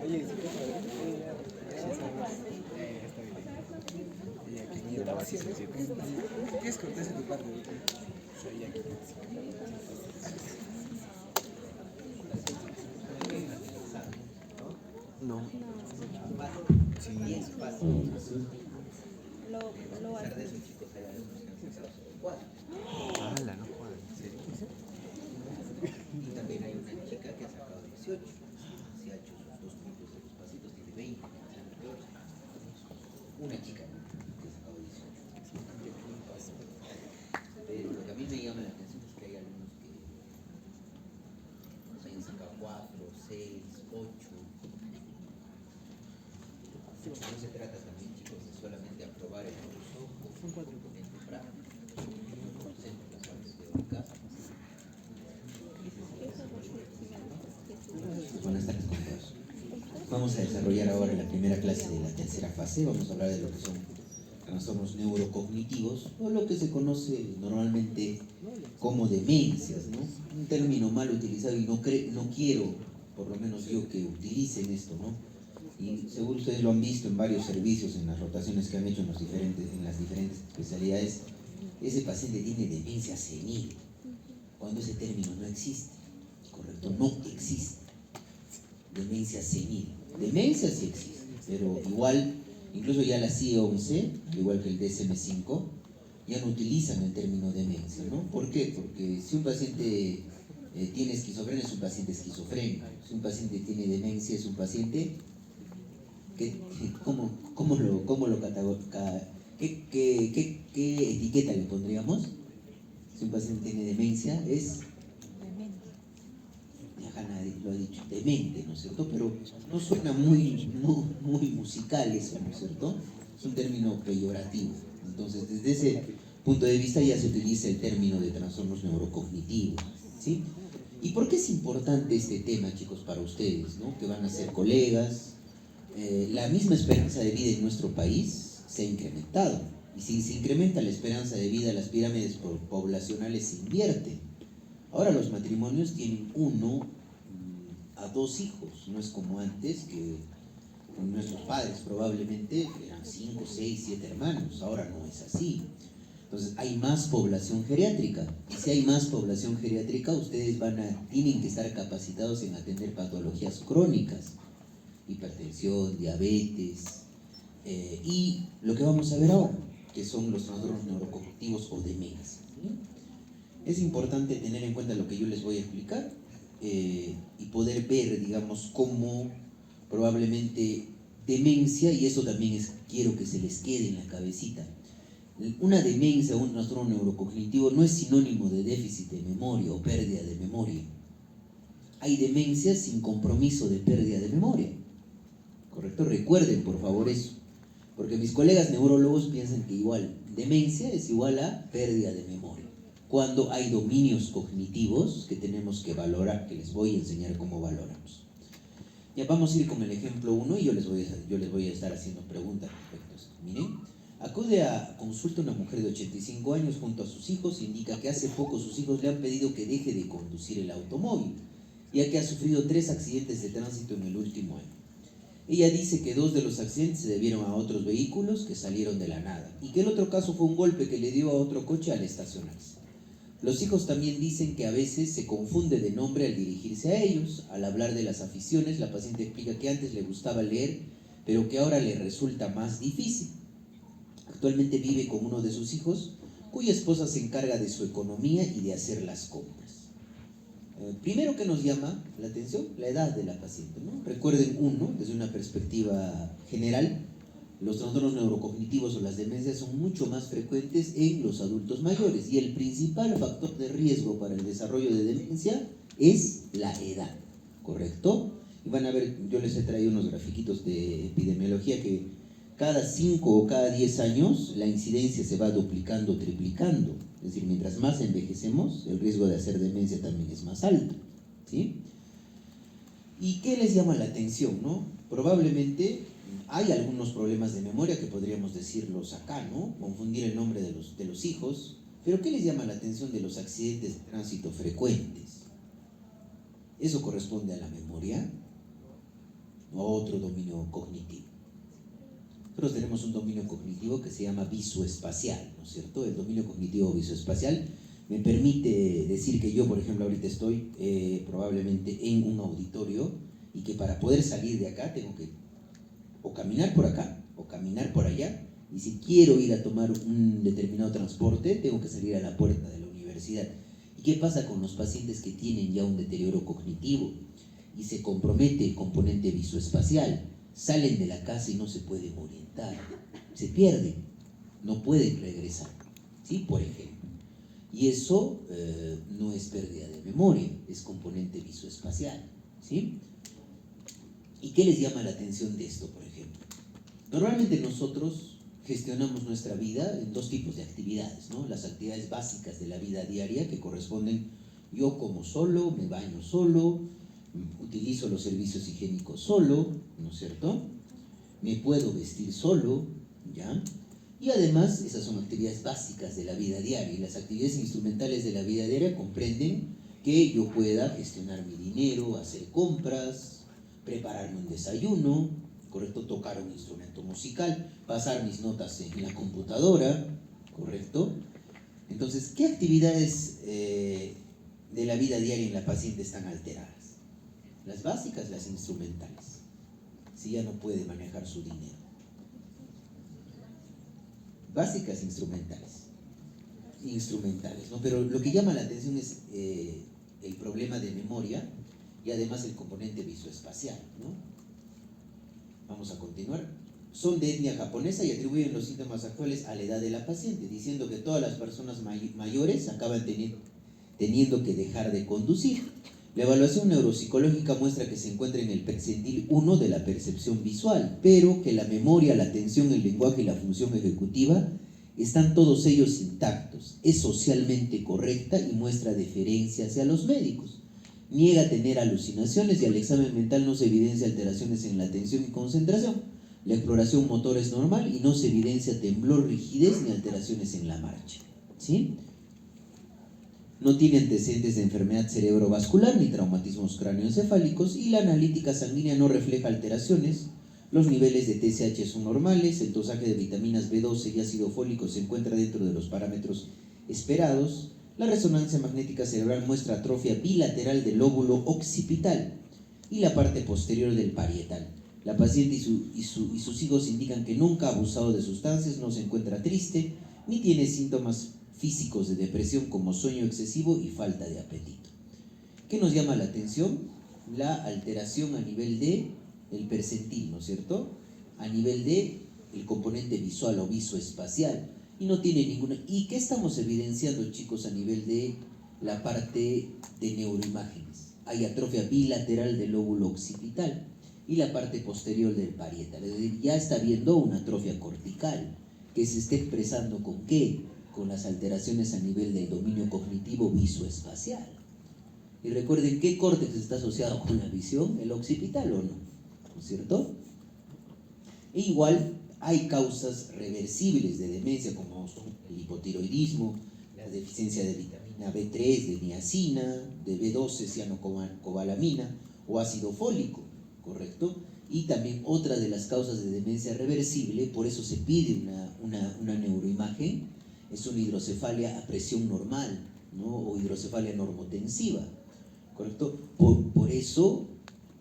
¿Qué es cortés de tu parte? No. Sí. Lo hace. Ala, no jodas, ¿en serio? Y también hay una chica que ha sacado 18. Se ha hecho sus 2 puntos de los pasitos, tiene 20. Una chica que ha sacado 18. Pero lo que a mí me llama la atención es que hay algunos que nos hayan sacado 4, 6, 8. No se trata también, chicos, de solamente aprobar el curso con conocimiento práctico. Conocemos las bases teóricas. Buenas tardes con todos. Vamos a desarrollar ahora la primera clase de la tercera fase. Vamos a hablar de lo que son trastornos neurocognitivos o lo que se conoce normalmente como demencias, ¿no? Un término mal utilizado y no quiero, por lo menos yo, que utilicen esto, ¿no? Y seguro ustedes lo han visto en varios servicios, en las rotaciones que han hecho en las diferentes especialidades. Ese paciente tiene demencia senil, cuando ese término no existe, ¿correcto? No existe. Demencia senil. Demencia sí existe, pero igual, incluso ya la CIE-11, igual que el DSM-5, ya no utilizan el término demencia, ¿no? ¿Por qué? Porque si un paciente tiene esquizofrenia, es un paciente esquizofrénico. Si un paciente tiene demencia, es un paciente... ¿Cómo lo categoriza? ¿Qué etiqueta le pondríamos? Si un paciente tiene demencia, es... Ya nadie lo ha dicho, demente, ¿no es cierto? Pero no suena muy musical eso, ¿no es cierto? Es un término peyorativo. Entonces, desde ese punto de vista ya se utiliza el término de trastornos neurocognitivos, ¿sí? ¿Y por qué es importante este tema, chicos, para ustedes, ¿no? Que van a ser colegas. La misma esperanza de vida en nuestro país se ha incrementado. Y si se incrementa la esperanza de vida, las pirámides poblacionales se invierten. Ahora los matrimonios tienen 1 a 2 hijos. No es como antes, que nuestros padres probablemente eran 5, 6, 7 hermanos. Ahora no es así. Entonces hay más población geriátrica. Y si hay más población geriátrica, ustedes tienen que estar capacitados en atender patologías crónicas. Hipertensión, diabetes, y lo que vamos a ver ahora, que son los trastornos neurocognitivos o demencias. Es importante tener en cuenta lo que yo les voy a explicar y poder ver, digamos, cómo probablemente demencia, y eso también quiero que se les quede en la cabecita. Una demencia o un trastorno neurocognitivo no es sinónimo de déficit de memoria o pérdida de memoria. Hay demencias sin compromiso de pérdida de memoria. ¿Correcto? Recuerden, por favor, eso. Porque mis colegas neurólogos piensan que igual demencia es igual a pérdida de memoria. Cuando hay dominios cognitivos que tenemos que valorar, que les voy a enseñar cómo valoramos. Ya vamos a ir con el ejemplo 1 y yo les voy a estar haciendo preguntas respecto a esto. Miren, acude a consulta una mujer de 85 años junto a sus hijos. Indica que hace poco sus hijos le han pedido que deje de conducir el automóvil, ya que ha sufrido 3 accidentes de tránsito en el último año. Ella dice que 2 de los accidentes se debieron a otros vehículos que salieron de la nada y que el otro caso fue un golpe que le dio a otro coche al estacionarse. Los hijos también dicen que a veces se confunde de nombre al dirigirse a ellos. Al hablar de las aficiones, la paciente explica que antes le gustaba leer, pero que ahora le resulta más difícil. Actualmente vive con uno de sus hijos, cuya esposa se encarga de su economía y de hacer las compras. Primero que nos llama la atención, la edad de la paciente, ¿no? Recuerden, desde una perspectiva general, los trastornos neurocognitivos o las demencias son mucho más frecuentes en los adultos mayores y el principal factor de riesgo para el desarrollo de demencia es la edad, ¿correcto? Y van a ver, yo les he traído unos grafiquitos de epidemiología que cada 5 o cada 10 años la incidencia se va duplicando, triplicando. Es decir, mientras más envejecemos, el riesgo de hacer demencia también es más alto, ¿sí? ¿Y qué les llama la atención, no? Probablemente hay algunos problemas de memoria que podríamos decirlos acá, ¿no? Confundir el nombre de los hijos. Pero ¿qué les llama la atención de los accidentes de tránsito frecuentes? ¿Eso corresponde a la memoria? otro dominio cognitivo. Nosotros tenemos un dominio cognitivo que se llama visoespacial, ¿no es cierto? El dominio cognitivo visoespacial me permite decir que yo, por ejemplo, ahorita estoy probablemente en un auditorio y que para poder salir de acá tengo que o caminar por acá o caminar por allá, y si quiero ir a tomar un determinado transporte tengo que salir a la puerta de la universidad. ¿Y qué pasa con los pacientes que tienen ya un deterioro cognitivo y se compromete el componente visoespacial? Salen de la casa y no se pueden orientar, se pierden, no pueden regresar, ¿sí? Por ejemplo. Y eso no es pérdida de memoria, es componente visoespacial, ¿sí? ¿Y qué les llama la atención de esto, por ejemplo? Normalmente nosotros gestionamos nuestra vida en dos tipos de actividades, ¿no? Las actividades básicas de la vida diaria, que corresponden: yo como solo, me baño solo, utilizo los servicios higiénicos solo, ¿no es cierto? Me puedo vestir solo, ¿ya? Y además, esas son actividades básicas de la vida diaria. Y las actividades instrumentales de la vida diaria comprenden que yo pueda gestionar mi dinero, hacer compras, prepararme un desayuno, ¿correcto? Tocar un instrumento musical, pasar mis notas en la computadora, ¿correcto? Entonces, ¿qué actividades de la vida diaria en la paciente están alteradas? Las básicas, las instrumentales, si ya no puede manejar su dinero. Básicas instrumentales, ¿no? Pero lo que llama la atención es el problema de memoria y además el componente visoespacial, ¿no? Vamos a continuar. Son de etnia japonesa y atribuyen los síntomas actuales a la edad de la paciente, diciendo que todas las personas mayores acaban teniendo que dejar de conducir. La evaluación neuropsicológica muestra que se encuentra en el percentil 1 de la percepción visual, pero que la memoria, la atención, el lenguaje y la función ejecutiva están todos ellos intactos. Es socialmente correcta y muestra deferencia hacia los médicos. Niega tener alucinaciones y al examen mental no se evidencia alteraciones en la atención y concentración. La exploración motor es normal y no se evidencia temblor, rigidez ni alteraciones en la marcha, ¿sí? No tiene antecedentes de enfermedad cerebrovascular ni traumatismos cráneoencefálicos y la analítica sanguínea no refleja alteraciones. Los niveles de TSH son normales, el dosaje de vitaminas B12 y ácido fólico se encuentra dentro de los parámetros esperados. La resonancia magnética cerebral muestra atrofia bilateral del lóbulo occipital y la parte posterior del parietal. La paciente y sus hijos indican que nunca ha abusado de sustancias, no se encuentra triste, ni tiene síntomas físicos de depresión como sueño excesivo y falta de apetito. ¿Qué nos llama la atención? La alteración a nivel de el percentil, ¿no es cierto? A nivel de el componente visual o visoespacial. Y no tiene ninguna... ¿Y qué estamos evidenciando, chicos, a nivel de la parte de neuroimágenes? Hay atrofia bilateral del lóbulo occipital y la parte posterior del parietal. Es decir, ya está viendo una atrofia cortical que se está expresando ¿con qué? Con las alteraciones a nivel del dominio cognitivo visoespacial. Y recuerden, ¿qué córtex está asociado con la visión? El occipital, ¿o no? ¿No es cierto? E igual hay causas reversibles de demencia como son el hipotiroidismo, la deficiencia de vitamina B3, de niacina, de B12, cianocobalamina o ácido fólico, ¿correcto? Y también otra de las causas de demencia reversible, por eso se pide una neuroimagen, es una hidrocefalia a presión normal, ¿no? O hidrocefalia normotensiva, ¿correcto? Por eso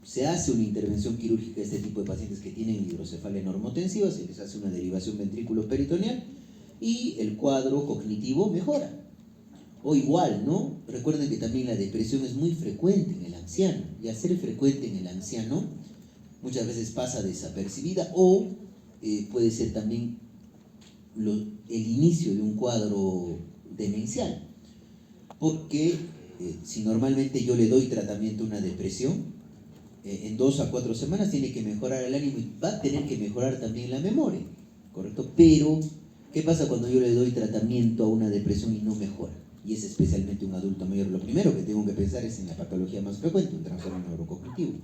se hace una intervención quirúrgica a este tipo de pacientes que tienen hidrocefalia normotensiva, se les hace una derivación ventrículo-peritoneal y el cuadro cognitivo mejora. O igual, ¿no? Recuerden que también la depresión es muy frecuente en el anciano, y al ser frecuente en el anciano muchas veces pasa desapercibida o puede ser también el inicio de un cuadro demencial, porque si normalmente yo le doy tratamiento a una depresión, en 2 a 4 semanas tiene que mejorar el ánimo y va a tener que mejorar también la memoria, ¿correcto? Pero, ¿qué pasa cuando yo le doy tratamiento a una depresión y no mejora? Y es especialmente un adulto mayor. Lo primero que tengo que pensar es en la patología más frecuente, un trastorno neurocognitivo,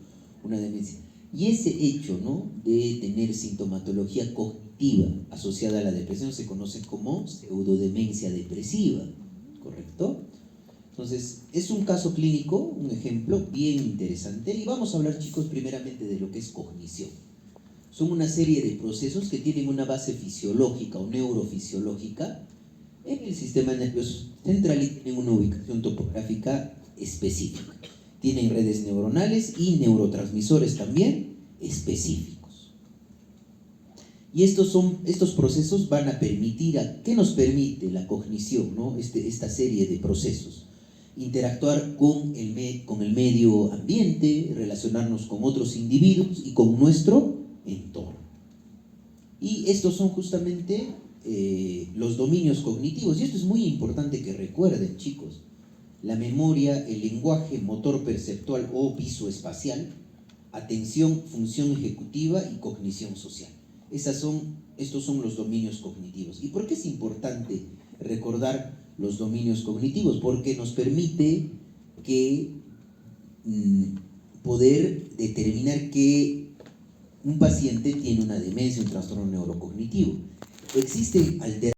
una demencia. Y ese hecho, ¿no?, de tener sintomatología cognitiva asociada a la depresión se conoce como pseudodemencia depresiva, ¿correcto? Entonces, es un caso clínico, un ejemplo bien interesante, y vamos a hablar, chicos, primeramente de lo que es cognición. Son una serie de procesos que tienen una base fisiológica o neurofisiológica en el sistema nervioso central y tienen una ubicación topográfica específica. Tienen redes neuronales y neurotransmisores también específicos. Y estos procesos van a permitir, ¿qué nos permite la cognición, ¿no? Esta serie de procesos? Interactuar con el medio ambiente, relacionarnos con otros individuos y con nuestro entorno. Y estos son justamente los dominios cognitivos, y esto es muy importante que recuerden, chicos. La memoria, el lenguaje motor perceptual o visoespacial, atención, función ejecutiva y cognición social. Estos son los dominios cognitivos. ¿Y por qué es importante recordar los dominios cognitivos? Porque nos permite poder determinar que un paciente tiene una demencia, un trastorno neurocognitivo. Existen alteraciones